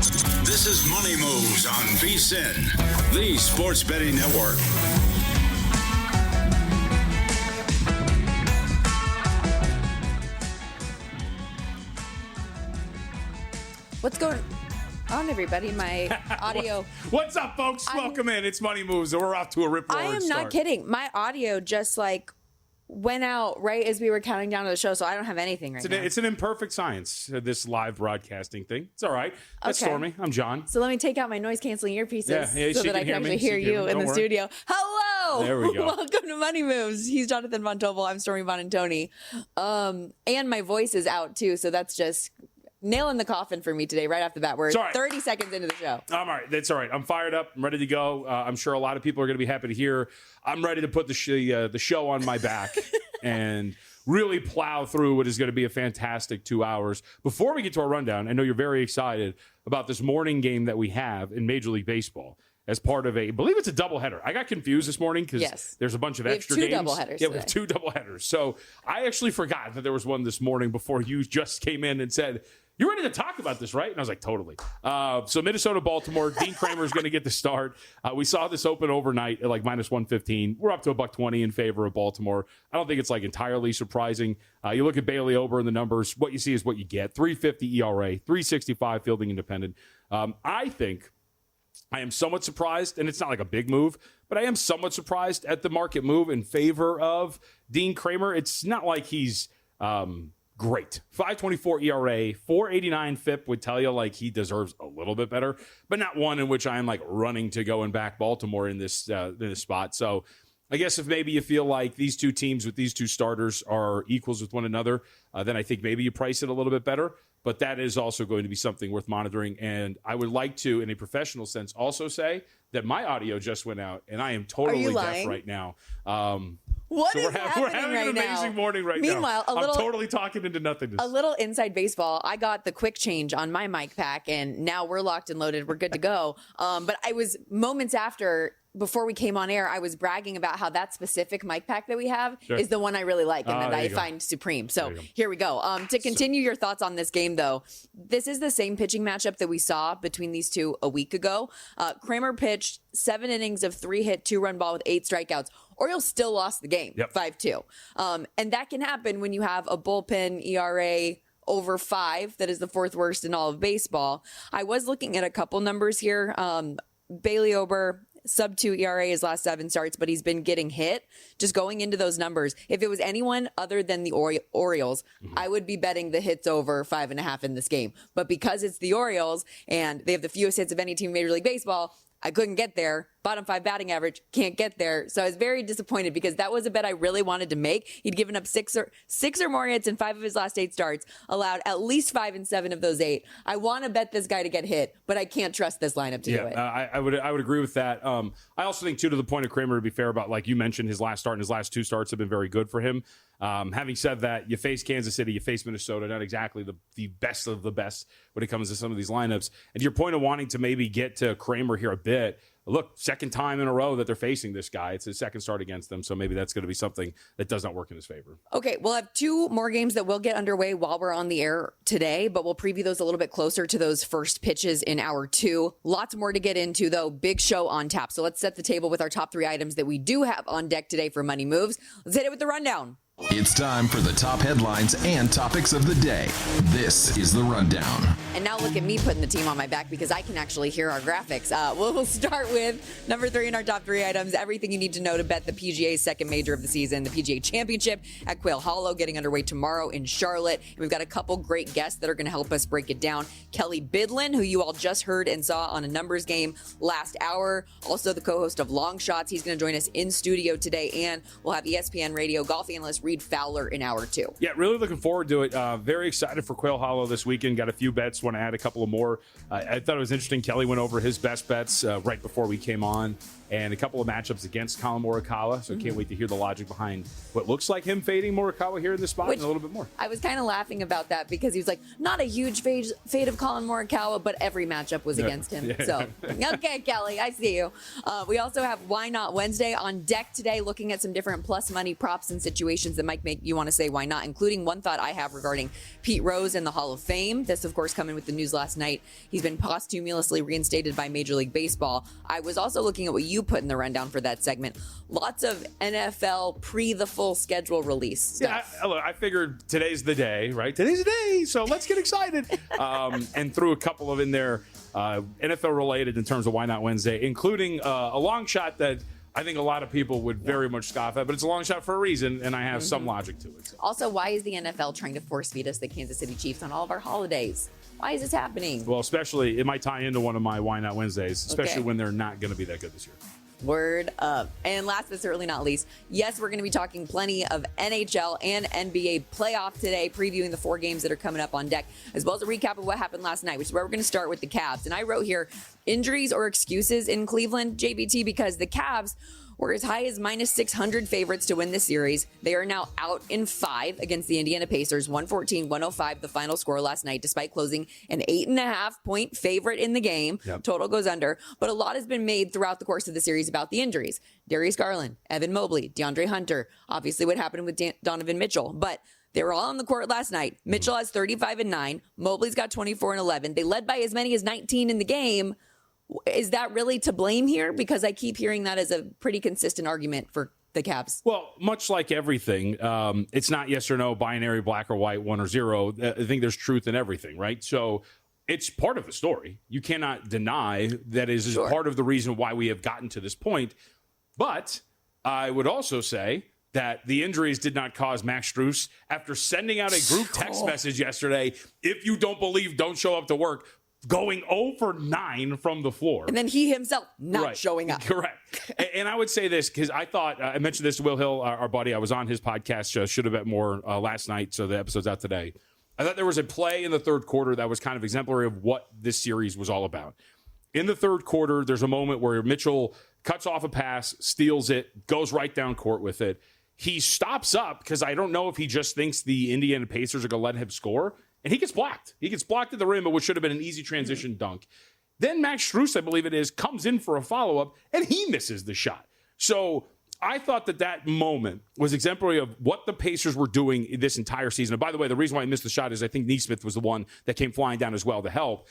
This is Money Moves on VSiN, the sports betting network. What's going on, everybody? My audio. What's up, folks? Welcome in. It's Money Moves, and we're off to a rip-roaring I am start. not kidding. My audio just went out right as we were counting down to the show, so I don't have anything right now. It's an imperfect science, this live broadcasting thing. It's all right. That's Okay. Stormy. I'm John. So let me take out my noise-canceling earpieces she so that I can actually hear you in the studio. Hello! There we go. Welcome to Money Moves. He's Jonathan Von Tobel. I'm Stormy Buonantony. And my voice is out, too, so that's just nail in the coffin for me today right off the bat. We're 30 seconds into the show. I'm all right. That's all right. I'm fired up. I'm ready to go. I'm sure a lot of people are going to be happy to hear. I'm ready to put the show on my back and really plow through what is going to be a fantastic 2 hours. Before we get to our rundown, I know you're very excited about this morning game that we have in Major League Baseball as part of I believe it's a doubleheader. I got confused this morning because there's a bunch of extra games. We have two doubleheaders we have two doubleheaders. So I actually forgot that there was one this morning before you just came in and said, "You're ready to talk about this, right?" And I was like, totally. So Minnesota, Baltimore, Dean Kramer is going to get the start. We saw this open overnight at like minus 115. We're up to $1.20 in favor of Baltimore. I don't think it's like entirely surprising. You look at Bailey Ober and the numbers, what you see is what you get. 350 ERA, 365 fielding independent. I am somewhat surprised, and it's not like a big move, but I am somewhat surprised at the market move in favor of Dean Kramer. It's not like he's great. 5.24 ERA, 4.89 FIP would tell you like he deserves a little bit better, but not one in which I am like running to go and back Baltimore in this spot. So I guess if maybe you feel like these two teams with these two starters are equals with one another, then I think maybe you price it a little bit better. But that is also going to be something worth monitoring. And I would like to, in a professional sense, also say that my audio just went out, and I am totally deaf right now. What is happening we're having right an amazing now? Meanwhile, right now. I'm totally talking into nothingness. A little inside baseball. I got the quick change on my mic pack, and now we're locked and loaded. We're good to go. But I was moments after, before we came on air, I was bragging about how that specific mic pack that we have is the one I really like and that I find supreme. So here we go. To continue your thoughts on this game, though, this is the same pitching matchup that we saw between these two a week ago. Kramer pitched 7 innings of 3-hit, 2-run ball with 8 strikeouts. Orioles still lost the game, 5-2. And that can happen when you have a bullpen ERA over 5 that is the 4th worst in all of baseball. I was looking at a couple numbers here. Bailey Ober, sub-2 ERA his last 7 starts, but he's been getting hit. Just going into those numbers, if it was anyone other than the Orioles, I would be betting the hits over 5.5 in this game. But because it's the Orioles and they have the fewest hits of any team in Major League Baseball, I couldn't get there. Bottom 5 batting average, can't get there. So I was very disappointed because that was a bet I really wanted to make. He'd given up six or more hits in 5 of his last 8 starts, allowed at least 5 in 7 of those 8. I want to bet this guy to get hit, but I can't trust this lineup to do it. I would agree with that. I also think, too, to the point of Kramer, to be fair about, like you mentioned, his last start and his last 2 starts have been very good for him. Having said that, you face Kansas City, you face Minnesota, not exactly the best of the best when it comes to some of these lineups. And to your point of wanting to maybe get to Kramer here a bit, look, second time in a row that they're facing this guy. It's his second start against them, so maybe that's going to be something that does not work in his favor. Okay, we'll have 2 more games that will get underway while we're on the air today, but we'll preview those a little bit closer to those first pitches in hour 2. Lots more to get into, though. Big show on tap. So let's set the table with our top 3 items that we do have on deck today for Money Moves. Let's hit it with the rundown. It's time for the top headlines and topics of the day. This is The Rundown. And now look at me putting the team on my back because I can actually hear our graphics. We'll start with number 3 in our top 3 items. Everything you need to know to bet the PGA's second major of the season, the PGA Championship at Quail Hollow, getting underway tomorrow in Charlotte. And we've got a couple great guests that are going to help us break it down. Kelley Bydlon, who you all just heard and saw on a numbers game last hour. Also the co-host of Long Shots. He's going to join us in studio today. And we'll have ESPN Radio golf analyst Reed Fowler in hour 2. Yeah, really looking forward to it. Very excited for Quail Hollow this weekend. Got a few bets. Want to add a couple of more. I thought it was interesting. Kelley went over his best bets right before we came on, and a couple of matchups against Collin Morikawa. So can't wait to hear the logic behind what looks like him fading Morikawa here in this spot and a little bit more. I was kind of laughing about that because he was like, not a huge fade of Collin Morikawa, but every matchup was against him. Yeah. So, okay, Kelley, I see you. We also have Why Not Wednesday on deck today, looking at some different plus money props and situations that that might make you want to say why not, including one thought I have regarding Pete Rose and the Hall of Fame. This, of course, coming with the news last night. He's been posthumously reinstated by Major League Baseball. I was also looking at what you put in the rundown for that segment. Lots of NFL the full schedule release stuff. Yeah, I figured today's the day, right? Today's the day, so let's get excited. And threw a couple of in there, NFL related in terms of Why Not Wednesday, including a long shot that I think a lot of people would very much scoff at, but it's a long shot for a reason, and I have some logic to it. So. Also, why is the NFL trying to force feed us the Kansas City Chiefs on all of our holidays? Why is this happening? Well, especially, it might tie into one of my Why Not Wednesdays, especially when they're not going to be that good this year. Word up. And last but certainly not least, yes, we're going to be talking plenty of NHL and NBA playoff today, previewing the 4 games that are coming up on deck, as well as a recap of what happened last night, which is where we're going to start with the Cavs. And I wrote here, injuries or excuses in Cleveland, JVT, because the Cavs were as high as minus 600 favorites to win this series. They are now out in 5 against the Indiana Pacers, 114-105 the final score last night, despite closing an 8.5-point favorite in the game. Yep. Total goes under. But a lot has been made throughout the course of the series about the injuries. Darius Garland, Evan Mobley, DeAndre Hunter, obviously what happened with Donovan Mitchell. But they were all on the court last night. Mitchell has 35-9. Mobley's got 24-11. They led by as many as 19 in the game. Is that really to blame here? Because I keep hearing that as a pretty consistent argument for the Cavs. Well, much like everything, it's not yes or no, binary, black or white, 1 or 0. I think there's truth in everything, right? So it's part of the story. You cannot deny that is part of the reason why we have gotten to this point. But I would also say that the injuries did not cause Max Strus, after sending out a group text message yesterday, if you don't believe, don't show up to work, going 0 for 9 from the floor. And then he himself not showing up. Correct. And I would say this, because I thought, I mentioned this to Will Hill, our buddy. I was on his podcast, Should Have Bet More, last night, so the episode's out today. I thought there was a play in the third quarter that was kind of exemplary of what this series was all about. In the third quarter, there's a moment where Mitchell cuts off a pass, steals it, goes right down court with it. He stops up, because I don't know if he just thinks the Indiana Pacers are going to let him score. And he gets blocked. He gets blocked at the rim, but what should have been an easy transition dunk. Then Max Strus, I believe it is, comes in for a follow-up, and he misses the shot. So I thought that moment was exemplary of what the Pacers were doing this entire season. And by the way, the reason why I missed the shot is I think Nesmith was the one that came flying down as well to help.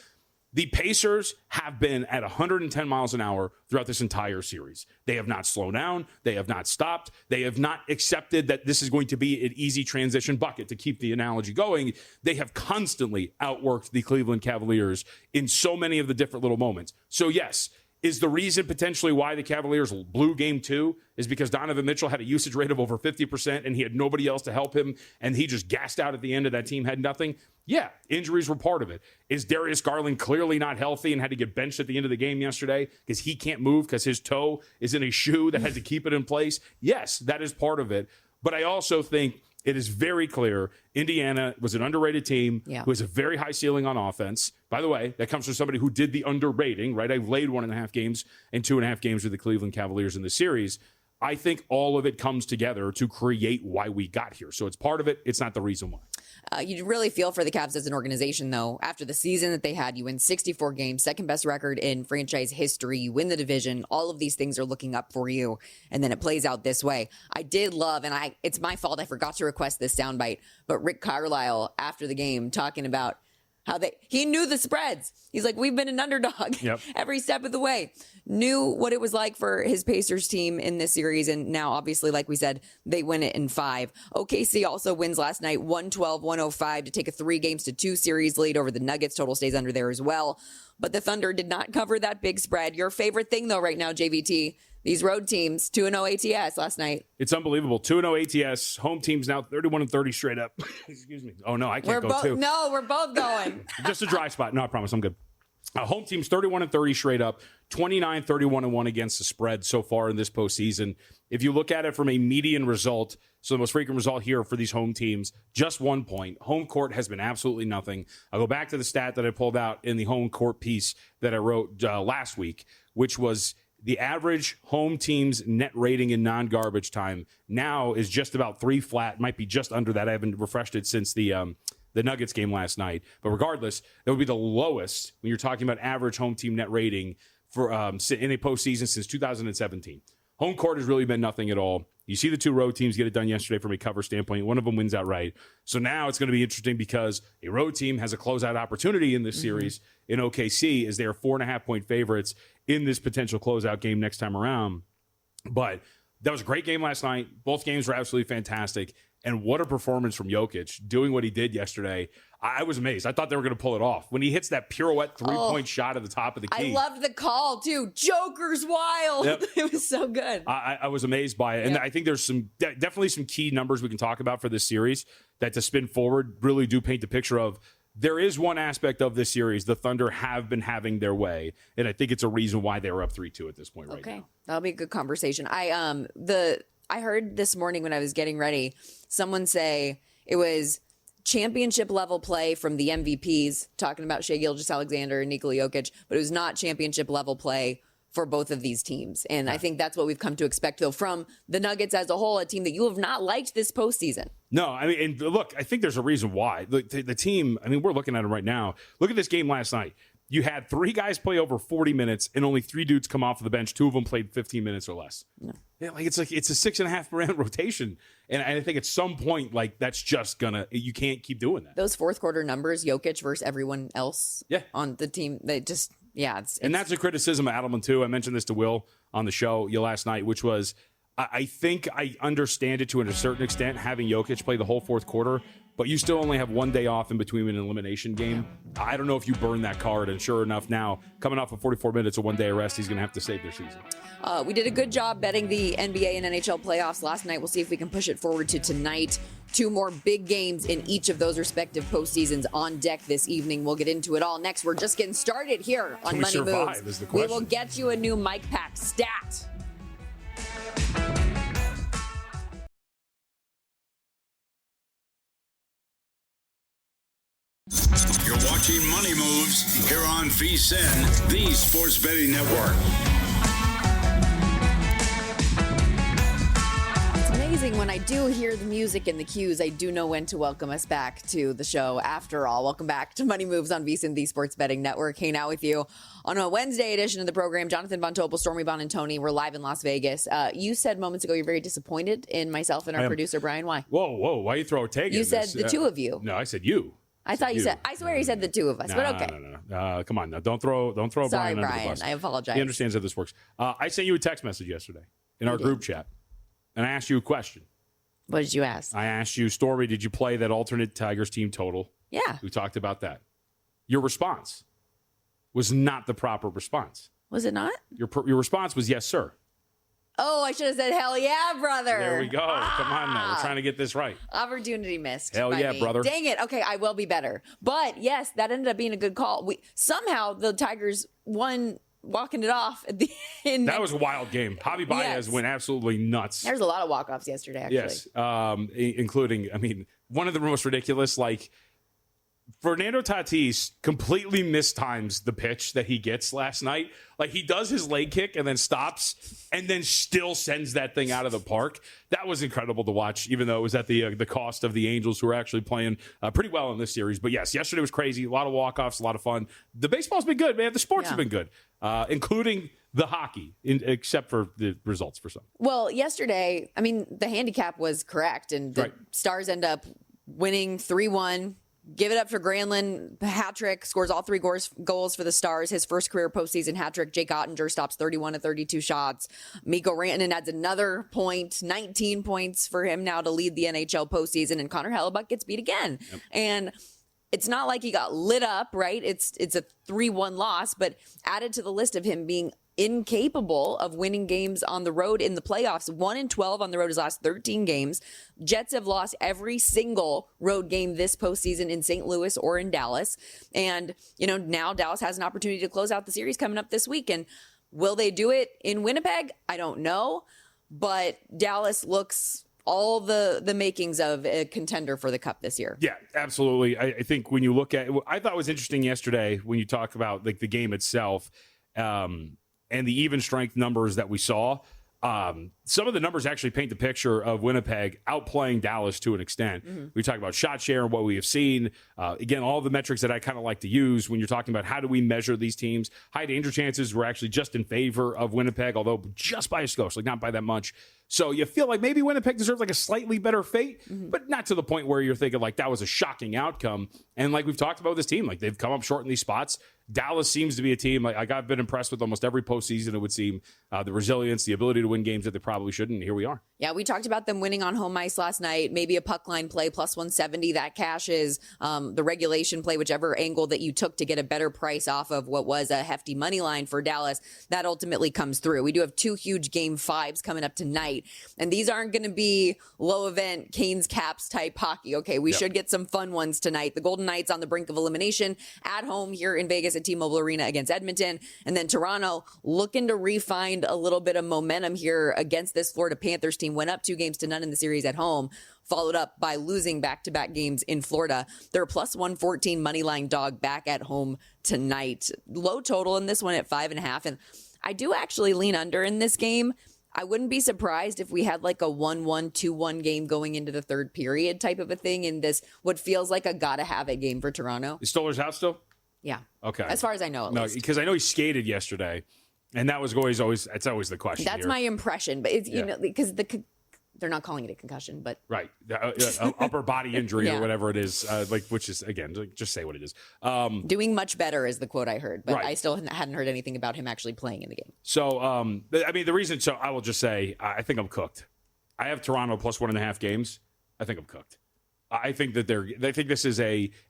The Pacers have been at 110 miles an hour throughout this entire series. They have not slowed down. They have not stopped. They have not accepted that this is going to be an easy transition bucket, to keep the analogy going. They have constantly outworked the Cleveland Cavaliers in so many of the different little moments. So yes, is the reason potentially why the Cavaliers blew game 2 is because Donovan Mitchell had a usage rate of over 50% and he had nobody else to help him and he just gassed out at the end of that team had nothing? Yeah, injuries were part of it. Is Darius Garland clearly not healthy and had to get benched at the end of the game yesterday because he can't move because his toe is in a shoe that had to keep it in place? Yes, that is part of it. But I also think it is very clear Indiana was an underrated team who has a very high ceiling on offense. By the way, that comes from somebody who did the underrating, right? I've laid 1.5 games and 2.5 games with the Cleveland Cavaliers in the series. I think all of it comes together to create why we got here. So it's part of it. It's not the reason why. You really feel for the Cavs as an organization, though. After the season that they had, you win 64 games, second best record in franchise history. You win the division. All of these things are looking up for you. And then it plays out this way. I did love, and it's my fault, I forgot to request this soundbite, but Rick Carlisle after the game talking about how he knew the spreads. He's like, we've been an underdog every step of the way. Knew what it was like for his Pacers team in this series. And now, obviously, like we said, they win it in 5. OKC also wins last night, 112-105 to take a 3-2 series lead over the Nuggets. Total stays under there as well. But the Thunder did not cover that big spread. Your favorite thing, though, right now, JVT, these road teams, 2-0 ATS last night. It's unbelievable. 2-0 ATS. Home team's now 31-30 straight up. Excuse me. Oh, no, I can't go too. No, we're both going. Just a dry spot. No, I promise. I'm good. Home team's 31-30 straight up, 29-31-1 against the spread so far in this postseason. If you look at it from a median result, so the most frequent result here for these home teams, just 1 point. Home court has been absolutely nothing. I'll go back to the stat that I pulled out in the home court piece that I wrote last week, which was the average home team's net rating in non-garbage time now is just about 3 flat, might be just under that. I haven't refreshed it since the Nuggets game last night. But regardless, that would be the lowest when you're talking about average home team net rating for in a postseason since 2017. Home court has really been nothing at all. You see the two road teams get it done yesterday from a cover standpoint. One of them wins outright. So now it's going to be interesting because a road team has a closeout opportunity in this series in OKC as they are 4.5-point favorites in this potential closeout game next time around. But that was a great game last night. Both games were absolutely fantastic. And what a performance from Jokic doing what he did yesterday. I was amazed. I thought they were going to pull it off. When he hits that pirouette three-point shot at the top of the key. I loved the call, too. Joker's wild. Yep. It was so good. I was amazed by it. And I think there's definitely some key numbers we can talk about for this series that to spin forward really do paint the picture of there is one aspect of this series the Thunder have been having their way. And I think it's a reason why they were up 3-2 at this point right now. That'll be a good conversation. I heard this morning when I was getting ready, someone say it was championship level play from the MVPs, talking about Shai Gilgeous-Alexander and Nikola Jokic, but it was not championship level play for both of these teams. And I think that's what we've come to expect, though, from the Nuggets as a whole, a team that you have not liked this postseason. No, I mean, and look, I think there's a reason why. The team, I mean, we're looking at them right now. Look at this game last night. You had 3 guys play over 40 minutes and only 3 dudes come off of the bench. 2 of them played 15 minutes or less. No. Yeah, it's a 6.5 rotation. And I think at some point, that's just you can't keep doing that. Those fourth quarter numbers, Jokic versus everyone else on the team, they just, and that's a criticism of Adelman too. I mentioned this to Will on the show last night, which was, I think I understand it to a certain extent, having Jokic play the whole fourth quarter, but you still only have 1 day off in between an elimination game. I don't know if you burn that card, and sure enough, now coming off of 44 minutes of 1 day arrest, he's going to have to save their season. We did a good job betting the NBA and NHL playoffs last night. We'll see if we can push it forward to tonight. 2 more big games in each of those respective postseasons on deck this evening. We'll get into it all next. We're just getting started here on Money Moves. We will get you a new Mike Pack stat. You're watching Money Moves here on VSiN, the Sports Betting Network. It's amazing when I do hear the music and the cues, I do know when to welcome us back to the show. After all, welcome back to Money Moves on VSiN, the Sports Betting Network. Hanging out with you on a Wednesday edition of the program. Jonathan Von Tobel, Stormy Buonantony. We're live in Las Vegas. You said moments ago you're very disappointed in myself and our producer, Brian. Why? Whoa. Why you throw a tag? You said the two of you. No, I said you. I thought you said. I swear you said the two of us, but okay. No. Come on, now don't throw Sorry, Brian under Brian. the bus. I apologize. He understands how this works. I sent you a text message yesterday in our group chat, and I asked you a question. What did you ask? I asked you, Stormy, did you play that alternate Tigers team total? Yeah. We talked about that. Your response was not the proper response. Was it not? Your response was yes, sir. Oh, I should have said, hell yeah, brother. There we go. Come on now. We're trying to get this right. Opportunity missed. Hell yeah, brother. Dang it. Okay, I will be better. But yes, that ended up being a good call. Somehow the Tigers won walking it off at the end. That was a wild game. Javi Baez went absolutely nuts. There's a lot of walk-offs yesterday, actually. Yes, including, one of the most ridiculous, Fernando Tatis completely mistimes the pitch that he gets last night. He does his leg kick and then stops and then still sends that thing out of the park. That was incredible to watch, even though it was at the cost of the Angels, who are actually playing pretty well in this series. But yes, yesterday was crazy. A lot of walk-offs, a lot of fun. The baseball's been good, man. The sports have been good, including the hockey, except for the results for some. Well, yesterday, the handicap was correct, and the Stars end up winning 3-1. Give it up for Granlund. Hat trick, scores all 3 goals for the Stars. His first career postseason hat trick. Jake Ottinger stops 31 of 32 shots. Mikko Rantanen adds another point, 19 points for him now to lead the NHL postseason. And Connor Hellebuck gets beat again. Yep. And it's not like he got lit up, right? It's a 3-1 loss, but added to the list of him being incapable of winning games on the road in the playoffs. 1-12 on the road his last 13 games. Jets have lost every single road game this postseason in St. Louis or in Dallas. And, now Dallas has an opportunity to close out the series coming up this week. And will they do it in Winnipeg? I don't know. But Dallas looks all the makings of a contender for the Cup this year. Yeah, absolutely. I think when you look at I thought it was interesting yesterday when you talk about the game itself, and the even strength numbers that we saw. some of the numbers actually paint the picture of Winnipeg outplaying Dallas to an extent. We talk about shot share and what we have seen. Again, all the metrics that I kind of like to use when you're talking about how do we measure these teams. High danger chances were actually just in favor of Winnipeg, although just by a skosh, like not by that much. So you feel like maybe Winnipeg deserves like a slightly better fate, but not to the point where you're thinking like that was a shocking outcome. And like we've talked about with this team, like they've come up short in these spots. Dallas seems to be a team like I've been impressed with almost every postseason. It would seem the resilience, the ability to win games that they probably shouldn't. And here we are. Yeah, we talked about them winning on home ice last night. Maybe a puck line play plus 170 that cashes. The regulation play, whichever angle that you took to get a better price off of what was a hefty money line for Dallas, that ultimately comes through. We do have 2 huge game 5s coming up tonight, and these aren't going to be low event Canes Caps type hockey. Okay, we should get some fun ones tonight. The Golden Knights on the brink of elimination at home here in Vegas at T-Mobile Arena against Edmonton, and then Toronto looking to re-find a little bit of momentum here against this Florida Panthers team. Went up 2-0 in the series at home, followed up by losing back-to-back games in Florida. They're a plus 114 moneyline dog back at home tonight. Low total in this one at 5.5, and I do actually lean under in this game. I wouldn't be surprised if we had like a 1-1, 2-1 game going into the third period type of a thing in this, what feels like a gotta-have-it game for Toronto. Is Stoller's out still? Yeah. Okay. As far as I know, at least. Because I know he skated yesterday, and that was always it's always the question. That's here. my impression, but it's you know because they're not calling it a concussion, but right, upper body injury or whatever it is, which is again just say what it is. Doing much better is the quote I heard, but right. I still hadn't heard anything about him actually playing in the game. So I mean the reason. So I will just say I think I'm cooked. I have Toronto plus 1.5 games. I think I'm cooked. I think that I think this is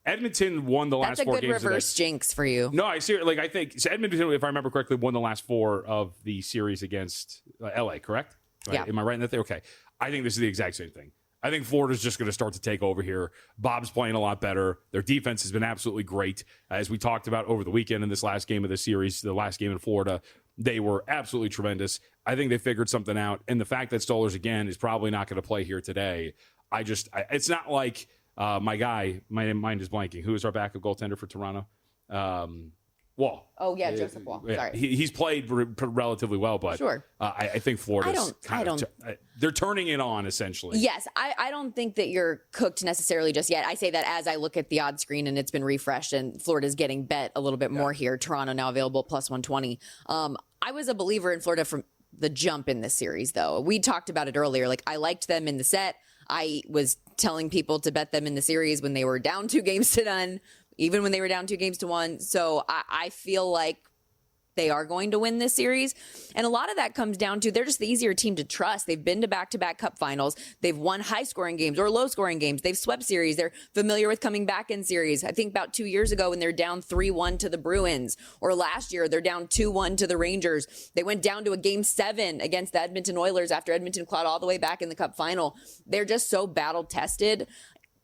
Edmonton won the last 4 games. That's a good reverse jinx for you. No, I see. Like I think so Edmonton, if I remember correctly, won the last 4 of the series against LA. Correct? Right? Yeah. Am I right in that? Okay. I think this is the exact same thing. I think Florida's just going to start to take over here. Bob's playing a lot better. Their defense has been absolutely great. As we talked about over the weekend in this last game of the series, the last game in Florida, they were absolutely tremendous. I think they figured something out. And the fact that Stolarz, again, is probably not going to play here today, it's not like my guy, my mind is blanking. Who is our backup goaltender for Toronto? Wall. Oh, yeah, Joseph Wall. Yeah, Sorry. he's played relatively well, but sure. I think Florida's they're turning it on, essentially. Yes, I don't think that you're cooked necessarily just yet. I say that as I look at the odds screen and it's been refreshed and Florida's getting bet a little bit more here. Toronto now available plus 120. I was a believer in Florida from the jump in this series, though. We talked about it earlier. Like, I liked them in the set. I was telling people to bet them in the series when they were down 2-0, even when they were down 2-1. So I feel like they are going to win this series. And a lot of that comes down to they're just the easier team to trust. They've been to back-to-back cup finals. They've won high-scoring games or low-scoring games. They've swept series. They're familiar with coming back in series. I think about 2 years ago when they're down 3-1 to the Bruins, or last year they're down 2-1 to the Rangers. They went down to a game 7 against the Edmonton Oilers after Edmonton clawed all the way back in the cup final. They're just so battle-tested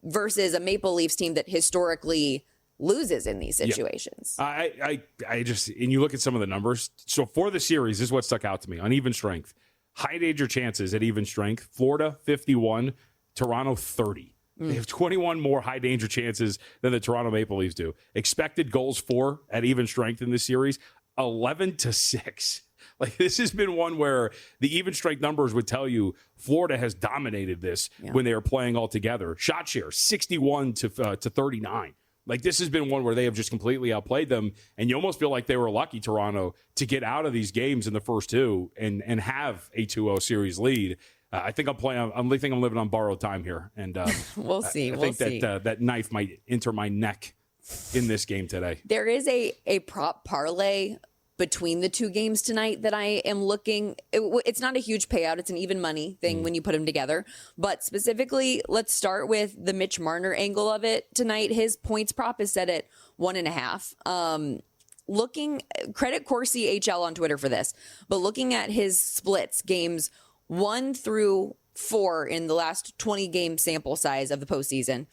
versus a Maple Leafs team that historically loses in these situations. I just, and you look at some of the numbers. So for the series, this is what stuck out to me. On even strength, high danger chances at even strength, Florida 51, Toronto 30. They have 21 more high danger chances than the Toronto Maple Leafs do. Expected goals for at even strength in this series, 11-6. Like, this has been one where the even strength numbers would tell you Florida has dominated this when they are playing all together. Shot share 61 to 39. Like, this has been one where they have just completely outplayed them, and you almost feel like they were lucky, Toronto, to get out of these games in the first 2 and have a 2-0 series lead. I think I'm living on borrowed time here, and we'll see. I think that knife might enter my neck in this game today. There is a prop parlay between the 2 games tonight that I am looking. It's not a huge payout. It's an even money thing when you put them together. But specifically, let's start with the Mitch Marner angle of it tonight. His points prop is set at 1.5. Credit Corsi HL on Twitter for this, but looking at his splits, games 1 through 4 in the last 20 game sample size of the postseason,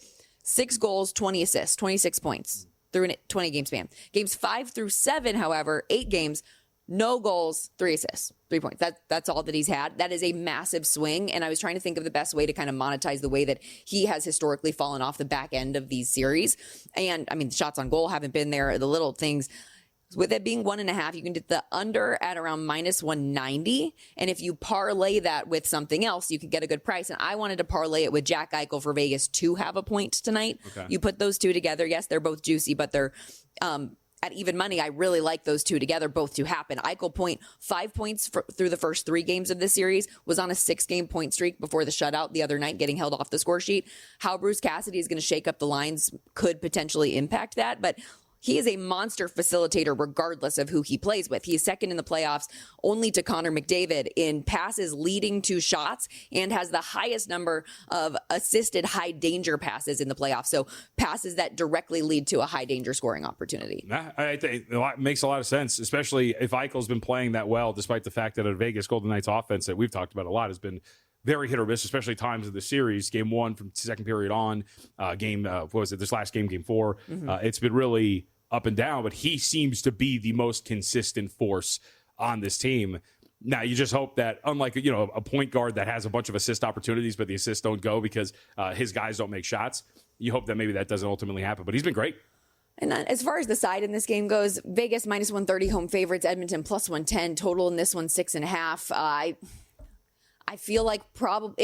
6 goals, 20 assists, 26 points. Through a 20-game span. Games 5 through 7, however, 8 games, no goals, 3 assists, 3 points. That's all that he's had. That is a massive swing, and I was trying to think of the best way to kind of monetize the way that he has historically fallen off the back end of these series. And, I mean, the shots on goal haven't been there, the little things. With it being 1.5, you can get the under at around minus 190. And if you parlay that with something else, you can get a good price. And I wanted to parlay it with Jack Eichel for Vegas to have a point tonight. Okay. You put those two together. Yes, they're both juicy, but they're at even money. I really like those two together, both to happen. Eichel 5 points through the first 3 games of this series, was on a 6-game point streak before the shutout the other night, getting held off the score sheet. How Bruce Cassidy is going to shake up the lines could potentially impact that, but he is a monster facilitator regardless of who he plays with. He is second in the playoffs only to Connor McDavid in passes leading to shots and has the highest number of assisted high danger passes in the playoffs. So passes that directly lead to a high danger scoring opportunity. I think it makes a lot of sense, especially if Eichel's been playing that well, despite the fact that a Vegas Golden Knights offense that we've talked about a lot has been very hit or miss, especially times of the series. Game 1 from second period on, this last game, game 4. It's been really up and down, but he seems to be the most consistent force on this team. Now, you just hope that, unlike a point guard that has a bunch of assist opportunities, but the assists don't go because his guys don't make shots, you hope that maybe that doesn't ultimately happen. But he's been great. And as far as the side in this game goes, Vegas minus 130 home favorites, Edmonton plus 110, total in this one 6.5. I feel like probably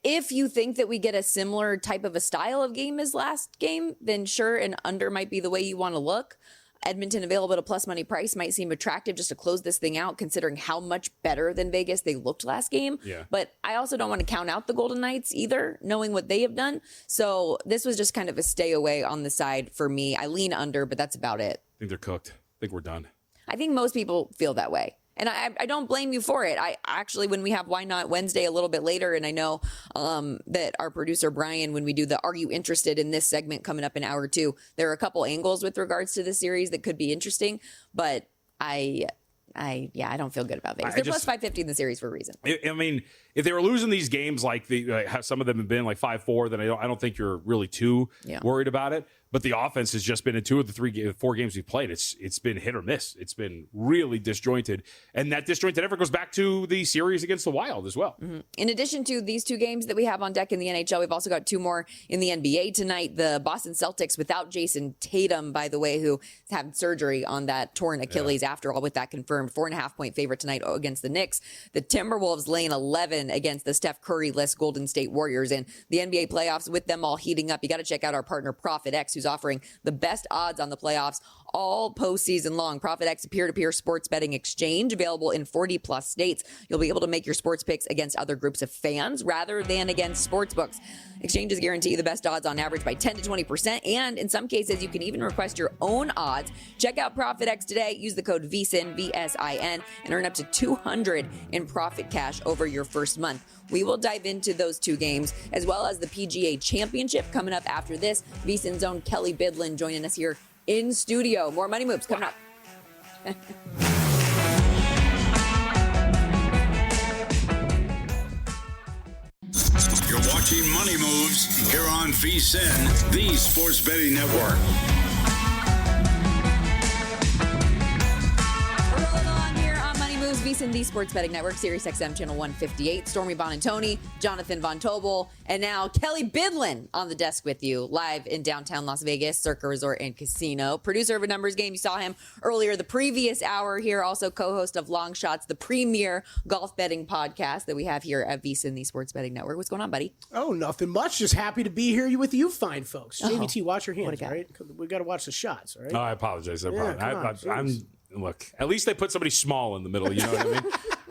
if you think that we get a similar type of a style of game as last game, then sure, an under might be the way you want to look. Edmonton available at a plus money price might seem attractive just to close this thing out, considering how much better than Vegas they looked last game. Yeah. But I also don't want to count out the Golden Knights either, knowing what they have done. So this was just kind of a stay away on the side for me. I lean under, but that's about it. I think they're cooked. I think we're done. I think most people feel that way. And I don't blame you for it. I actually, when we have Why Not Wednesday a little bit later, and I know that our producer, Brian, when we do the Are You Interested in this segment coming up in hour 2, there are a couple angles with regards to this series that could be interesting. But I don't feel good about Vegas. They're plus 550 in the series for a reason. I mean, if they were losing these games like how some of them have been, like 5-4, then I don't think you're really too worried about it. But the offense has just been in 2 of the 4 games we've played. It's been hit or miss. It's been really disjointed. And that disjointed effort goes back to the series against the Wild as well. Mm-hmm. In addition to these 2 games that we have on deck in the NHL, we've also got 2 more in the NBA tonight. The Boston Celtics without Jason Tatum, by the way, who had surgery on that torn Achilles after all, with that confirmed. 4.5-point favorite tonight against the Knicks. The Timberwolves laying 11 against the Steph Curry-less Golden State Warriors. And the NBA playoffs with them all heating up. You got to check out our partner Profit X, who's offering the best odds on the playoffs all postseason long. Profit X, a peer-to-peer sports betting exchange available in 40 plus states. You'll be able to make your sports picks against other groups of fans rather than against sports books. Exchanges guarantee the best odds on average by 10 to 20%. And in some cases, you can even request your own odds. Check out Profit X today. Use the code VSIN, VSIN, and earn up to $200 in profit cash over your first month. We will dive into those 2 games, as well as the PGA Championship coming up after this. VSIN's own Kelley Bydlon joining us here in studio. More Money Moves coming up. You're watching Money Moves here on VSIN, the Sports Betting Network. VSiN, the Sports Betting Network, Sirius XM Channel 158. Stormy Buonantony, Jonathan Von Tobel, and now Kelley Bydlon on the desk with you, live in downtown Las Vegas, Circa Resort and Casino. Producer of A Numbers Game, you saw him earlier the previous hour here, also co-host of Long Shots, the premier golf betting podcast that we have here at VSiN, the Sports Betting Network. What's going on, buddy? Oh, nothing much. Just happy to be here with you fine folks. JVT, watch your hands, all right? We got to watch the shots, all right? Oh, I apologize. Look, at least they put somebody small in the middle, you know what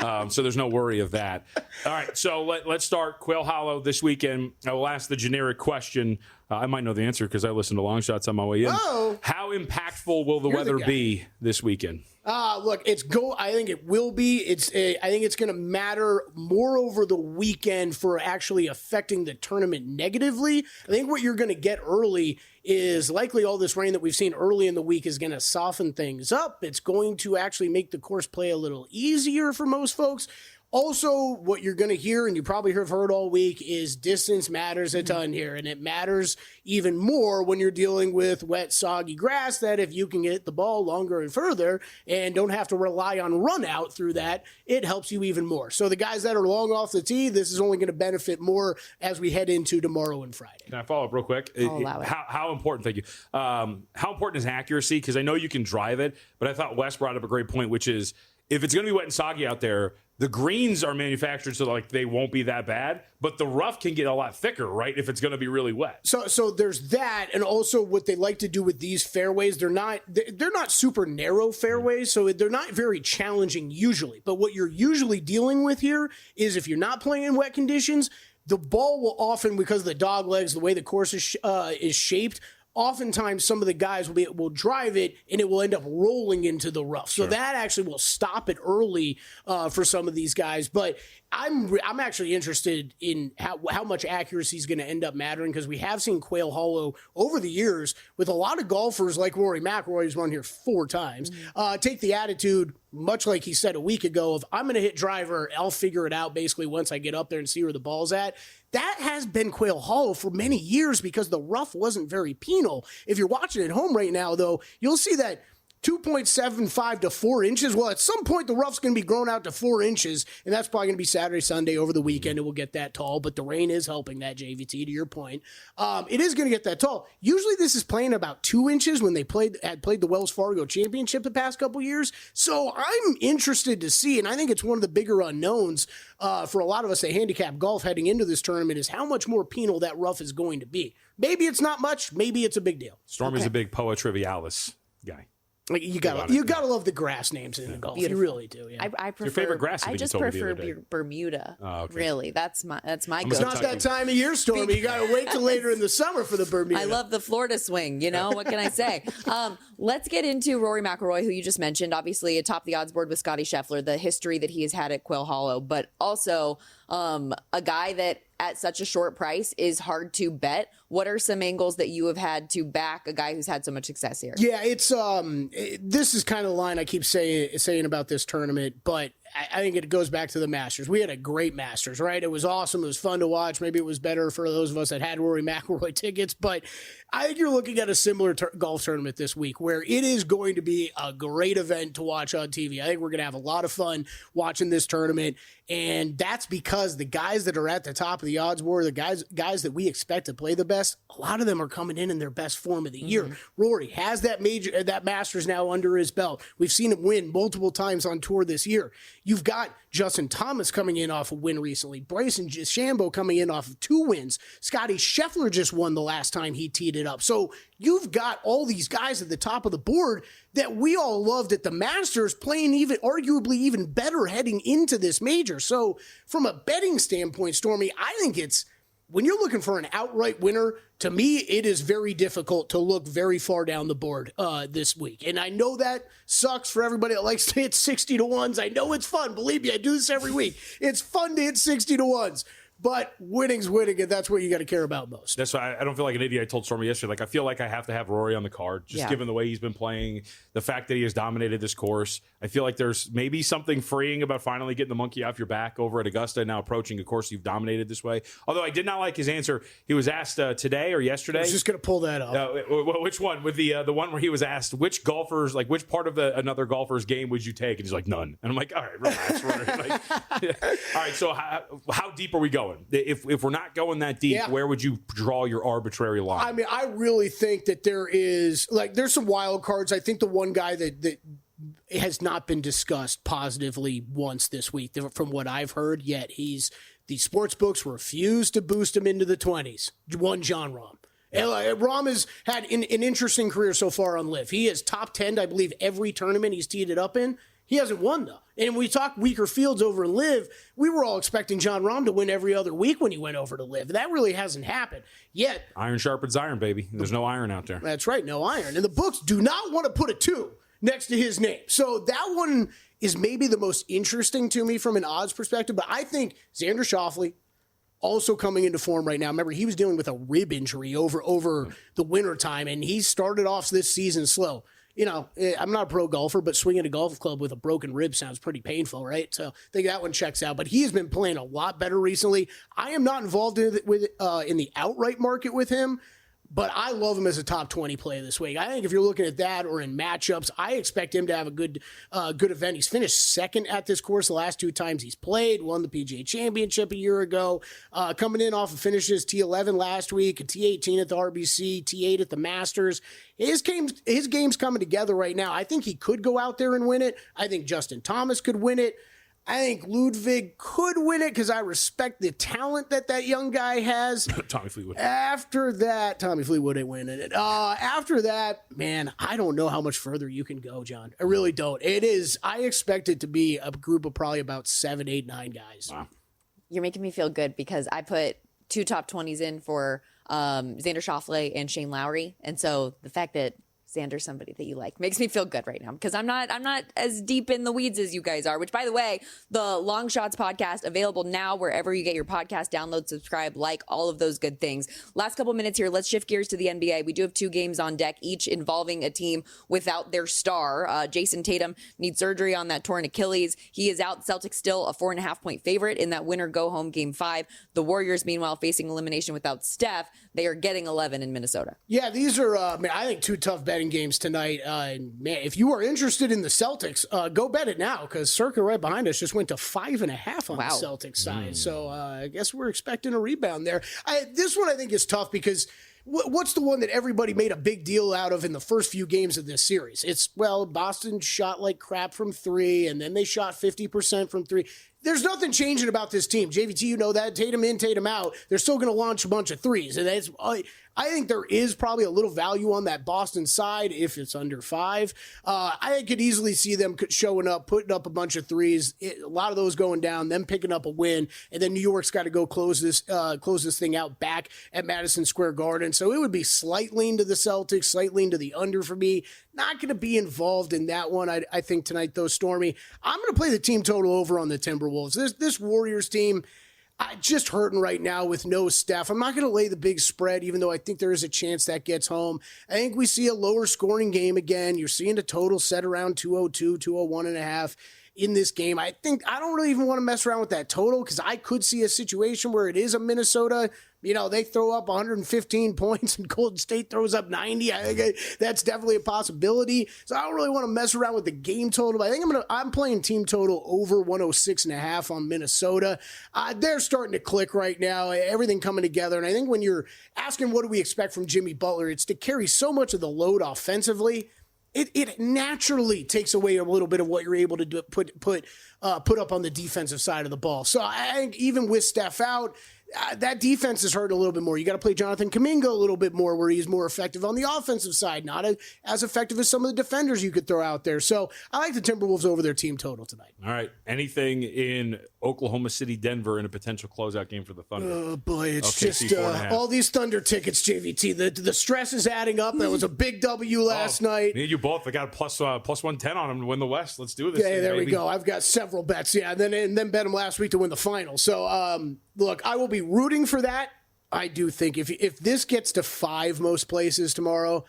I mean? So there's no worry of that. All right, so let's start Quail Hollow this weekend. I will ask the generic question. I might know the answer because I listened to Long Shots on my way in. Oh. How impactful will the weather be this weekend? Look, I think it will be. I think it's going to matter more over the weekend for actually affecting the tournament negatively. I think what you're going to get early is likely all this rain that we've seen early in the week is going to soften things up. It's going to actually make the course play a little easier for most folks. Also, what you're going to hear, and you probably have heard all week, is distance matters a ton here. And it matters even more when you're dealing with wet, soggy grass, that if you can get the ball longer and further and don't have to rely on run out through that, it helps you even more. So the guys that are long off the tee, this is only going to benefit more as we head into tomorrow and Friday. Can I follow up real quick? I'll allow it. How important, thank you. How important is accuracy? Because I know you can drive it, but I thought Wes brought up a great point, which is if it's going to be wet and soggy out there, the greens are manufactured so like they won't be that bad, but the rough can get a lot thicker, right? If it's going to be really wet. So there's that, and also what they like to do with these fairways, they're not super narrow fairways, so they're not very challenging usually. But what you're usually dealing with here is if you're not playing in wet conditions, the ball will often, because of the dog legs, the way the course is shaped, oftentimes some of the guys will drive it and it will end up rolling into the rough. So that actually will stop it early for some of these guys. But I'm actually interested in how much accuracy is going to end up mattering, because we have seen Quail Hollow over the years with a lot of golfers like Rory McIlroy, who's won here 4 times, take the attitude, much like he said a week ago, of I'm going to hit driver, I'll figure it out basically once I get up there and see where the ball's at. That has been Quail Hollow for many years because the rough wasn't very penal. If you're watching at home right now, though, you'll see that 2.75 to 4 inches. Well, at some point, the rough's going to be grown out to 4 inches, and that's probably going to be Saturday, Sunday, over the weekend. It will get that tall, but the rain is helping that, JVT, to your point. It is going to get that tall. Usually this is playing about 2 inches when they had played the Wells Fargo Championship the past couple years. So I'm interested to see, and I think it's one of the bigger unknowns for a lot of us at handicap golf heading into this tournament, is how much more penal that rough is going to be. Maybe it's not much. Maybe it's a big deal. Stormy's a big Poa Trivialis guy. Like you gotta love the grass names in the golf. Beautiful. You really do. Yeah. I prefer Your favorite grass? I just prefer Bermuda. Oh, okay. Really, that's my It's go-to. not that time of year, Stormy. You got to wait till later in the summer for the Bermuda. I love the Florida swing. You know, what can I say? Let's get into Rory McIlroy, who you just mentioned. Obviously, atop the odds board with Scotty Scheffler, the history that he has had at Quail Hollow, but also a guy that at such a short price is hard to bet. What are some angles that you have had to back a guy who's had so much success here? Yeah, it's this is kind of the line I keep saying about this tournament, but I think it goes back to the Masters. We had a great Masters, right? It was awesome. It was fun to watch. Maybe it was better for those of us that had Rory McIlroy tickets, but I think you're looking at a similar golf tournament this week where it is going to be a great event to watch on TV. I think we're going to have a lot of fun watching this tournament, and that's because the guys that are at the top of the odds board, the guys that we expect to play the best, a lot of them are coming in their best form of the year. Rory has that Masters now under his belt. We've seen him win multiple times on tour this year. You've got Justin Thomas coming in off a win recently. Bryson DeChambeau coming in off of 2 wins. Scotty Scheffler just won the last time he teed it up. So you've got all these guys at the top of the board that we all loved at the Masters playing arguably even better heading into this major. So from a betting standpoint, Stormy, I think when you're looking for an outright winner, to me, it is very difficult to look very far down the board this week. And I know that sucks for everybody that likes to hit 60 to 1s. I know it's fun. Believe me, I do this every week. It's fun to hit 60 to 1s. But winning's winning, and that's what you got to care about most. That's why I don't feel like an idiot. I told Stormy yesterday, I feel like I have to have Rory on the card, just given the way he's been playing, the fact that he has dominated this course. I feel like there's maybe something freeing about finally getting the monkey off your back over at Augusta, now approaching a course you've dominated this way. Although I did not like his answer. He was asked today or yesterday. I was just going to pull that up. Which one? With the one where he was asked which which part of another golfer's game would you take? And he's like, none. And I'm like, all right, relax, Rory. All right, so how deep are we going? If we're not going that deep, where would you draw your arbitrary line? I mean, I really think that there's some wild cards. I think the one guy that has not been discussed positively once this week, from what I've heard, yet the sports books refuse to boost him into the 20s. One, Jon Rahm. Rahm has had an interesting career so far on LIV. He is top 10, I believe, every tournament he's teed it up in. He hasn't won, though. And when we talk weaker fields over in LIV, we were all expecting Jon Rahm to win every other week when he went over to LIV. That really hasn't happened yet. Iron sharpens iron, baby. There's no iron out there. That's right, no iron. And the books do not want to put a 2 next to his name. So that one is maybe the most interesting to me from an odds perspective. But I think Xander Schauffele, also coming into form right now. Remember, he was dealing with a rib injury over the wintertime, and he started off this season slow. I'm not a pro golfer, but swinging a golf club with a broken rib sounds pretty painful, right? So I think that one checks out. But he has been playing a lot better recently. I am not involved in the outright market with him, but I love him as a top 20 play this week. I think if you're looking at that or in matchups, I expect him to have a good event. He's finished second at this course the last 2 times he's played, won the PGA Championship a year ago, coming in off of finishes T11 last week, a T18 at the RBC, T8 at the Masters. His game's coming together right now. I think he could go out there and win it. I think Justin Thomas could win it. I think Ludwig could win it because I respect the talent that young guy has. Tommy Fleetwood. After that, Tommy Fleetwood ain't winning it. After that, man, I don't know how much further you can go, John. I really don't. I expect it to be a group of probably about 7, 8, 9 guys. Wow. You're making me feel good because I put 2 top 20s in for Xander Schauffele and Shane Lowry. And so the fact that Xander's somebody that you like makes me feel good right now because I'm not as deep in the weeds as you guys are, which, by the way, the Long Shots podcast available now wherever you get your podcast, download, subscribe, like, all of those good things. Last couple minutes here, let's shift gears to the NBA. We do have 2 games on deck, each involving a team without their star. Jason Tatum needs surgery on that torn Achilles. He is out. Celtics still a 4.5-point favorite in that winner go home game 5. The Warriors, meanwhile, facing elimination without Steph. They are getting 11 in Minnesota. Yeah, these are, I think, 2 tough betting games tonight. Man, if you are interested in the Celtics, go bet it now because Circa right behind us just went to 5.5 on the Celtics side. So I guess we're expecting a rebound there. This one I think is tough because what's the one that everybody made a big deal out of in the first few games of this series? It's, Boston shot like crap from 3, and then they shot 50% from 3. There's nothing changing about this team. JVT, you know that. Tatum in, Tatum out. They're still going to launch a bunch of threes. And I think there is probably a little value on that Boston side if it's under 5. I could easily see them showing up, putting up a bunch of threes, a lot of those going down, them picking up a win, and then New York's got to go close this thing out back at Madison Square Garden. So it would be slight lean to the Celtics, slight lean to the under for me. Not going to be involved in that one, I think, tonight, though, Stormy. I'm going to play the team total over on the Timberwolves. This Warriors team, just hurting right now with no Steph. I'm not going to lay the big spread, even though I think there is a chance that gets home. I think we see a lower scoring game again. You're seeing the total set around 202, 201.5 in this game. I don't really even want to mess around with that total because I could see a situation where it is a Minnesota. They throw up 115 points and Golden State throws up 90. I think that's definitely a possibility. So I don't really want to mess around with the game total. But I think I'm playing team total over 106.5 on Minnesota. They're starting to click right now. Everything coming together. And I think when you're asking what do we expect from Jimmy Butler, it's to carry so much of the load offensively. It naturally takes away a little bit of what you're able to do, put up on the defensive side of the ball. So I think even with Steph out, that defense is hurt a little bit more. You got to play Jonathan Kuminga a little bit more where he's more effective on the offensive side, not as effective as some of the defenders you could throw out there. So I like the Timberwolves over their team total tonight. All right. Anything in Oklahoma City, Denver in a potential closeout game for the Thunder? Oh, boy. It's just all these Thunder tickets, JVT. The stress is adding up. That was a big W last night. Me and you both. I got a plus 110 on them to win the West. Let's do this. Yeah, there we go. I've got several bets. Yeah, and then bet them last week to win the final. So, look, I will be rooting for that. I do think if this gets to 5 most places tomorrow,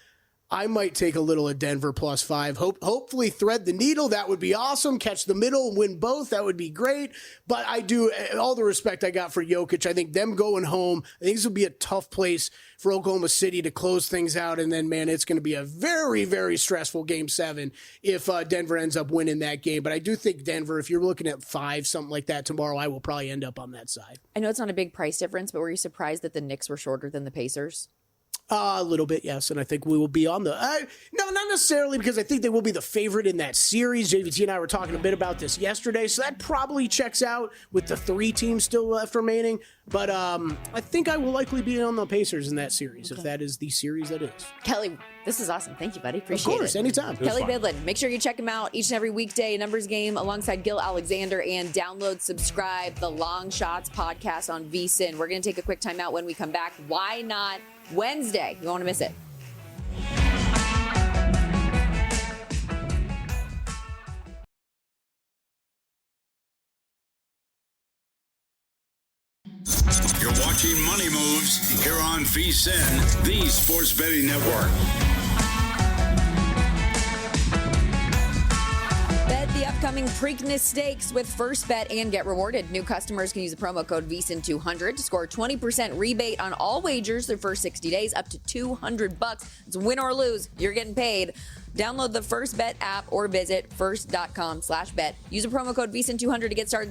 I might take a little at Denver plus 5. Hopefully thread the needle. That would be awesome. Catch the middle and win both. That would be great. But I do, all the respect I got for Jokic, I think them going home, I think this will be a tough place for Oklahoma City to close things out. And then, man, it's going to be a very, very stressful game 7 if Denver ends up winning that game. But I do think Denver, if you're looking at 5, something like that tomorrow, I will probably end up on that side. I know it's not a big price difference, but were you surprised that the Knicks were shorter than the Pacers? A little bit, yes, and I think we will be on the no, not necessarily because I think they will be the favorite in that series. JVT and I were talking a bit about this yesterday, so that probably checks out with the 3 teams still left remaining. But I think I will likely be on the Pacers in that series, if that is the series that is. Kelley, this is awesome. Thank you, buddy. Appreciate it. Of course, anytime. Kelley Bydlon. Make sure you check him out each and every weekday, Numbers Game, alongside Gil Alexander, and download, subscribe, the Long Shots podcast on VSiN. We're going to take a quick time out when we come back. Why not Wednesday? You don't want to miss it. You're watching Money Moves here on VSiN, the Sports Betting Network. upcoming Preakness Stakes with First Bet and get rewarded. New customers can use the promo code VSIN200 to score a 20% rebate on all wagers their first 60 days, up to $200. It's win or lose. You're getting paid. Download the First Bet app or visit first.com/bet. Use a promo code VSIN200 to get started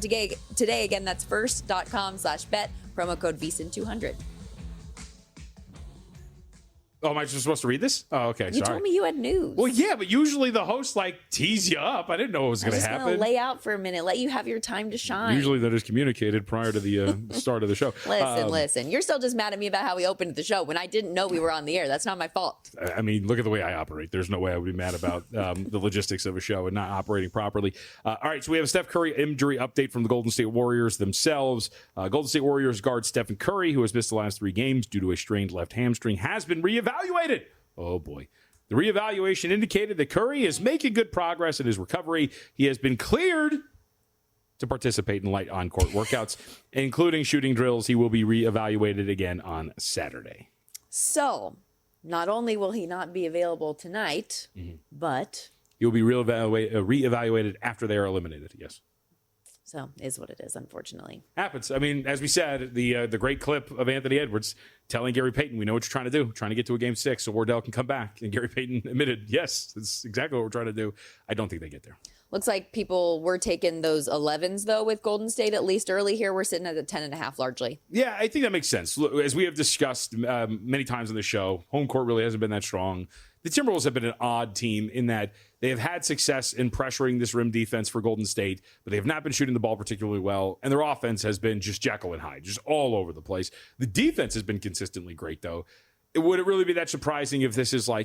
today. Again, that's first.com/bet. Promo code VSIN200. Oh, am I just supposed to read this? Oh, okay. You told me you had news. Well, yeah, but usually the host tease you up. I didn't know what was going to happen. I'm just going to lay out for a minute, let you have your time to shine. Usually that is communicated prior to the start of the show. Listen. You're still just mad at me about how we opened the show when I didn't know we were on the air. That's not my fault. I mean, look at the way I operate. There's no way I would be mad about the logistics of a show and not operating properly. All right, so we have a Steph Curry injury update from the Golden State Warriors themselves. Golden State Warriors guard Stephen Curry, who has missed the last 3 games due to a strained left hamstring, has been reevaluated. Oh, boy. The reevaluation indicated that Curry is making good progress in his recovery. He has been cleared to participate in light on-court workouts, including shooting drills. He will be reevaluated again on Saturday. So, not only will he not be available tonight, but... He'll be reevaluated after they are eliminated, yes. So, is what it is, unfortunately. Happens. I mean, as we said, the great clip of Anthony Edwards telling Gary Payton, we know what you're trying to do, trying to get to a game 6 so Wardell can come back. And Gary Payton admitted, yes, that's exactly what we're trying to do. I don't think they get there. Looks like people were taking those 11s, though, with Golden State, at least early here. We're sitting at a 10.5 largely. Yeah, I think that makes sense. Look, as we have discussed many times on the show, home court really hasn't been that strong. The Timberwolves have been an odd team in that they have had success in pressuring this rim defense for Golden State, but they have not been shooting the ball particularly well, and their offense has been just Jekyll and Hyde, just all over the place. The defense has been consistently great, though. Would it really be that surprising if this is a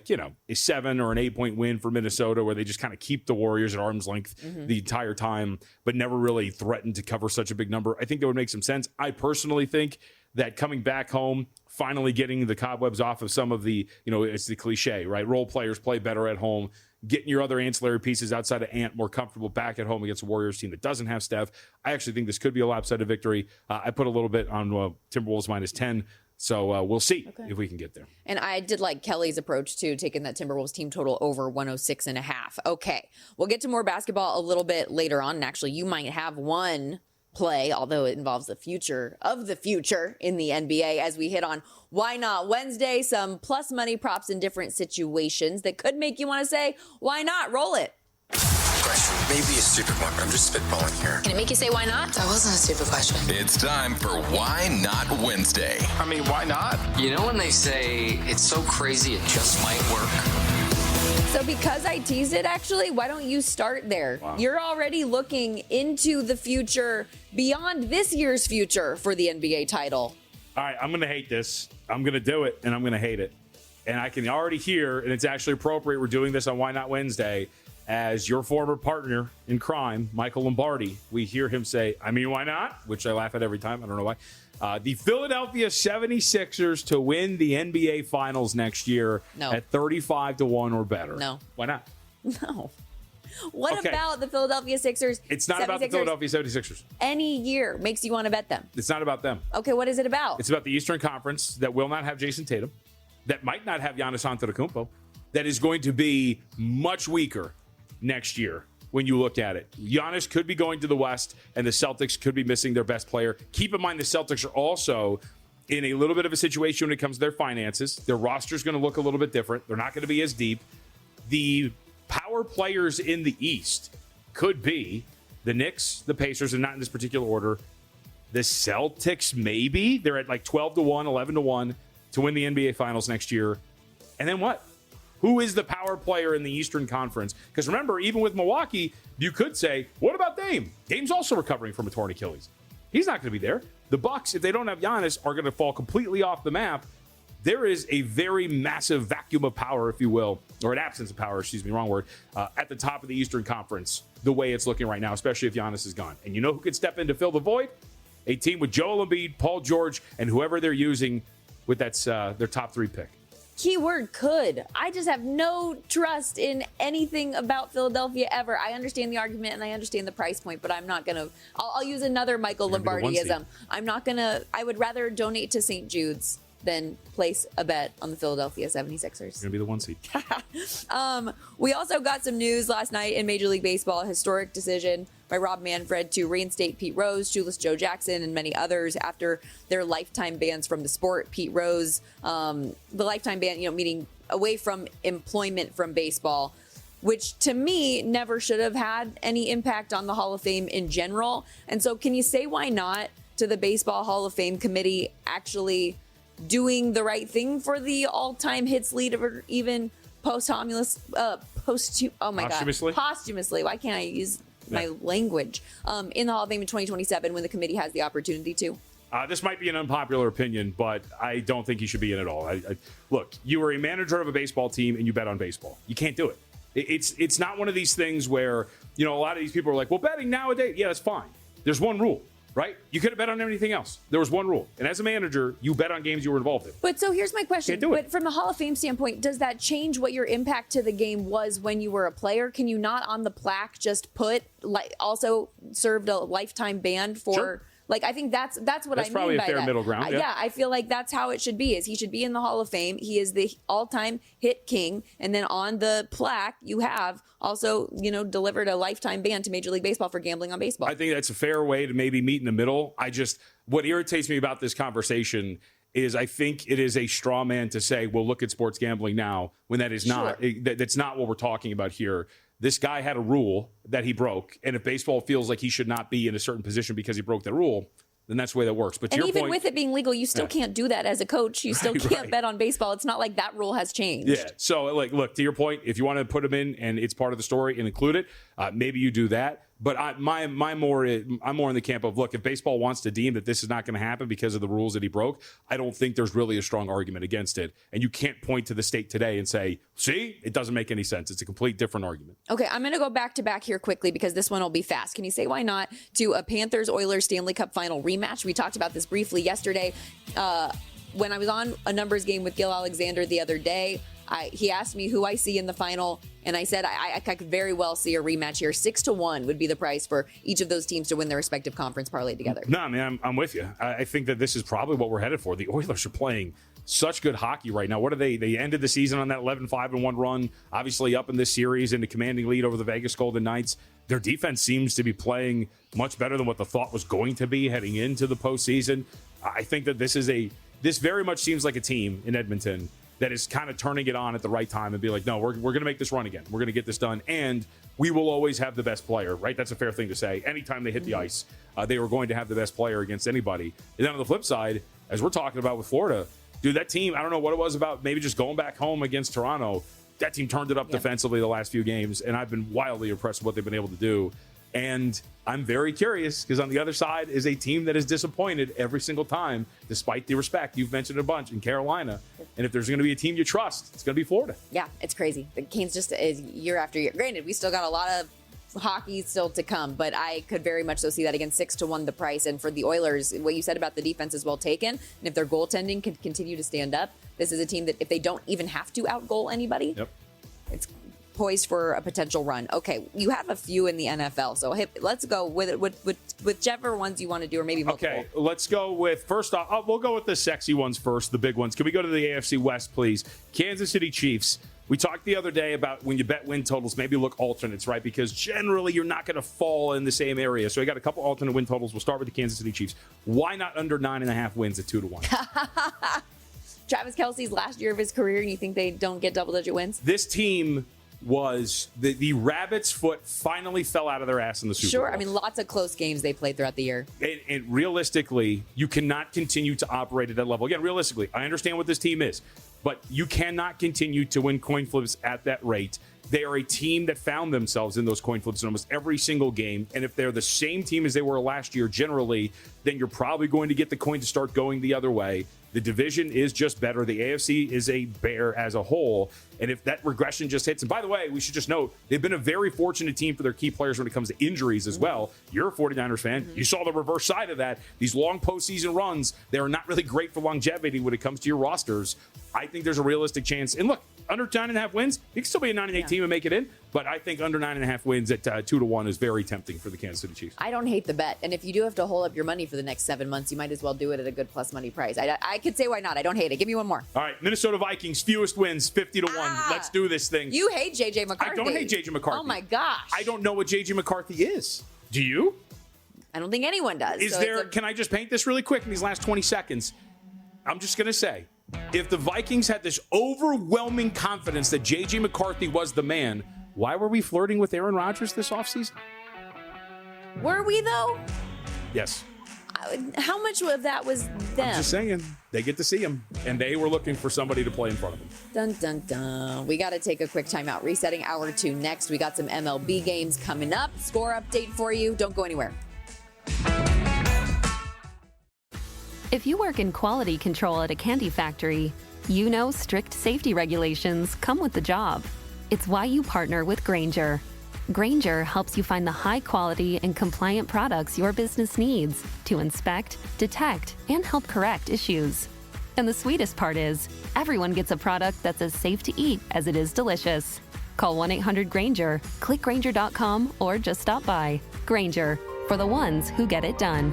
7 or an 8-point win for Minnesota where they just kind of keep the Warriors at arm's length the entire time, but never really threaten to cover such a big number? I think that would make some sense. I personally think that coming back home, finally getting the cobwebs off of some of the, it's the cliche, right? Role players play better at home. Getting your other ancillary pieces outside of Ant more comfortable back at home against a Warriors team that doesn't have Steph. I actually think this could be a lopsided victory. I put a little bit on Timberwolves -10. So we'll see if we can get there. And I did like Kelly's approach, too, taking that Timberwolves team total over 106.5. Okay, we'll get to more basketball a little bit later on. And actually, you might have one play, although it involves the future of the future in the NBA, as we hit on Why Not Wednesday, some plus money props in different situations that could make you want to say, why not? Roll it. Question, maybe a stupid one, but I'm just spitballing here. Can it make you say why not? That wasn't a stupid question. It's time for Why Not Wednesday. I mean, why not? You know when they say it's so crazy it just might work? So because I teased it, actually, why don't you start there? Wow. You're already looking into the future beyond this year's future for the NBA title. All right, I'm going to hate this. I'm going to do it, and I'm going to hate it. And I can already hear, and it's actually appropriate we're doing this on Why Not Wednesday, as your former partner in crime, Michael Lombardi, we hear him say, I mean, why not? Which I laugh at every time. I don't know why. The Philadelphia 76ers to win the NBA Finals next year at 35-1 or better. No. Why not? No. What about the Philadelphia Sixers? It's not about the Philadelphia 76ers. Any year makes you want to bet them. It's not about them. Okay, what is it about? It's about the Eastern Conference that will not have Jason Tatum, that might not have Giannis Antetokounmpo, that is going to be much weaker next year. When you look at it, Giannis could be going to the West, and the Celtics could be missing their best player. Keep in mind, the Celtics are also in a little bit of a situation when it comes to their finances. Their roster is going to look a little bit different. They're not going to be as deep. The power players in the East could be the Knicks, the Pacers, and not in this particular order. The Celtics, maybe. They're at 12-1, 11-1 to win the NBA Finals next year. And then what? Who is the power player in the Eastern Conference? Because remember, even with Milwaukee, you could say, what about Dame? Dame's also recovering from a torn Achilles. He's not going to be there. The Bucks, if they don't have Giannis, are going to fall completely off the map. There is a very massive vacuum of power, if you will, or an absence of power, wrong word, at the top of the Eastern Conference, the way it's looking right now, especially if Giannis is gone. And you know who could step in to fill the void? A team with Joel Embiid, Paul George, and whoever they're using with their top 3 pick. Keyword could. I just have no trust in anything about Philadelphia ever. I understand the argument and I understand the price point, but I'm not going to. I'll use another Michael Lombardiism. I'm not going to. I would rather donate to St. Jude's then place a bet on the Philadelphia 76ers. Going to be the 1 seed. We also got some news last night in Major League Baseball, a historic decision by Rob Manfred to reinstate Pete Rose, Shoeless Joe Jackson, and many others after their lifetime bans from the sport. Pete Rose, the lifetime ban, meaning away from employment from baseball, which to me never should have had any impact on the Hall of Fame in general. And so can you say why not to the Baseball Hall of Fame committee actually doing the right thing for the all-time hits leader, or even posthumously. Why can't I use my language? In the Hall of Fame in 2027 when the committee has the opportunity to. This might be an unpopular opinion, but I don't think he should be in at all. Look, you are a manager of a baseball team and you bet on baseball. You can't do it. It's not one of these things where, a lot of these people are like, well, betting nowadays, yeah, that's fine. There's one rule. Right? You could have bet on anything else. There was one rule. And as a manager, you bet on games you were involved in. But so here's my question. Can't do it. But from the Hall of Fame standpoint, does that change what your impact to the game was when you were a player? Can you not on the plaque just put also served a lifetime ban for Sure. I think that's what I mean by that. That's probably a fair middle ground. Yeah, I feel like that's how it should be. Is he should be in the Hall of Fame. He is the all-time hit king, and then on the plaque you have also, delivered a lifetime ban to Major League Baseball for gambling on baseball. I think that's a fair way to maybe meet in the middle. What irritates me about this conversation is I think it is a straw man to say, well, look at sports gambling now, when that is not. That's not what we're talking about here. This guy had a rule that he broke, and if baseball feels like he should not be in a certain position because he broke that rule, then that's the way that works. But to and your even point, with it being legal, you still can't do that as a coach. You still can't bet on baseball. It's not like that rule has changed. Yeah. So, look, to your point, if you want to put him in and it's part of the story and include it, maybe you do that. But I'm more in the camp of, look, if baseball wants to deem that this is not going to happen because of the rules that he broke, I don't think there's really a strong argument against it. And you can't point to the state today and say, see, it doesn't make any sense. It's a complete different argument. Okay, I'm going to go back to back here quickly because this one will be fast. Can you say why not to a Panthers-Oilers Stanley Cup final rematch? We talked about this briefly yesterday. When I was on a numbers game with Gil Alexander the other day, he asked me who I see in the final, and I said I could very well see a rematch here. 6-1 would be the price for each of those teams to win their respective conference parlay together. No, man, I'm with you. I think that this is probably what we're headed for. The Oilers are playing such good hockey right now. What are they? They ended the season on that 11-5-1 run, obviously up in this series in the commanding lead over the Vegas Golden Knights. Their defense seems to be playing much better than what the thought was going to be heading into the postseason. I think that this very much seems like a team in Edmonton that is kind of turning it on at the right time and be like, no, we're going to make this run again. We're going to get this done. And we will always have the best player, right? That's a fair thing to say. Anytime they hit the ice, they were going to have the best player against anybody. And then on the flip side, as we're talking about with Florida, dude, that team, I don't know what it was about maybe just going back home against Toronto. That team turned it up defensively the last few games, and I've been wildly impressed with what they've been able to do. And I'm very curious because on the other side is a team that is disappointed every single time, despite the respect you've mentioned a bunch in Carolina. And if there's going to be a team you trust, it's going to be Florida. Yeah, it's crazy. The Canes just is year after year. Granted, we still got a lot of hockey still to come, but I could very much so see that again, 6-1 the price. And for the Oilers, what you said about the defense is well taken. And if their goaltending can continue to stand up, this is a team that if they don't even have to outgoal anybody, it's poised for a potential run. Okay, you have a few in the NFL, so let's go with it with whichever ones you want to do, or maybe multiple. Okay, let's go with, first off, we'll go with the sexy ones first, the big ones. Can we go to the AFC West, please? Kansas City Chiefs. We talked the other day about when you bet win totals, maybe look alternates, right? Because generally you're not going to fall in the same area. So I got a couple alternate win totals. We'll start with the Kansas City Chiefs. Why not under 9.5 wins at 2-1? Travis Kelce's last year of his career, and you think they don't get double-digit wins? This team was the rabbit's foot finally fell out of their ass in the Super Bowl. Sure, I mean, lots of close games they played throughout the year. And realistically, you cannot continue to operate at that level. Again, realistically, I understand what this team is, but you cannot continue to win coin flips at that rate. They are a team that found themselves in those coin flips in almost every single game. And if they're the same team as they were last year, generally, then you're probably going to get the coin to start going the other way. The division is just better. The AFC is a bear as a whole. And if that regression just hits, and by the way, we should just note, they've been a very fortunate team for their key players when it comes to injuries as well. You're a 49ers fan. You saw the reverse side of that. These long postseason runs, they are not really great for longevity when it comes to your rosters. I think there's a realistic chance. And look, under 9.5 wins, you can still be a 9-8 team and make it in. But I think under 9.5 wins at 2-1 is very tempting for the Kansas City Chiefs. I don't hate the bet. And if you do have to hold up your money for the next 7 months, you might as well do it at a good plus money price. I could say why not. I don't hate it. Give me one more. All right, Minnesota Vikings, fewest wins, 50-1. Let's do this thing. You hate J.J. McCarthy. I don't hate J.J. McCarthy. Oh, my gosh. I don't know what J.J. McCarthy is. Do you? I don't think anyone does. Can I just paint this really quick in these last 20 seconds? I'm just going to say, if the Vikings had this overwhelming confidence that J.J. McCarthy was the man, why were we flirting with Aaron Rodgers this offseason? Were we, though? Yes. How much of that was them? I'm just saying, they get to see him, and they were looking for somebody to play in front of him. Dun, dun, dun. We got to take a quick timeout. Resetting hour 2 next. We got some MLB games coming up. Score update for you. Don't go anywhere. If you work in quality control at a candy factory, you know strict safety regulations come with the job. It's why you partner with Grainger. Grainger helps you find the high quality and compliant products your business needs to inspect, detect, and help correct issues. And the sweetest part is, everyone gets a product that's as safe to eat as it is delicious. Call 1-800-GRAINGER, click Grainger.com, or just stop by. Grainger, for the ones who get it done.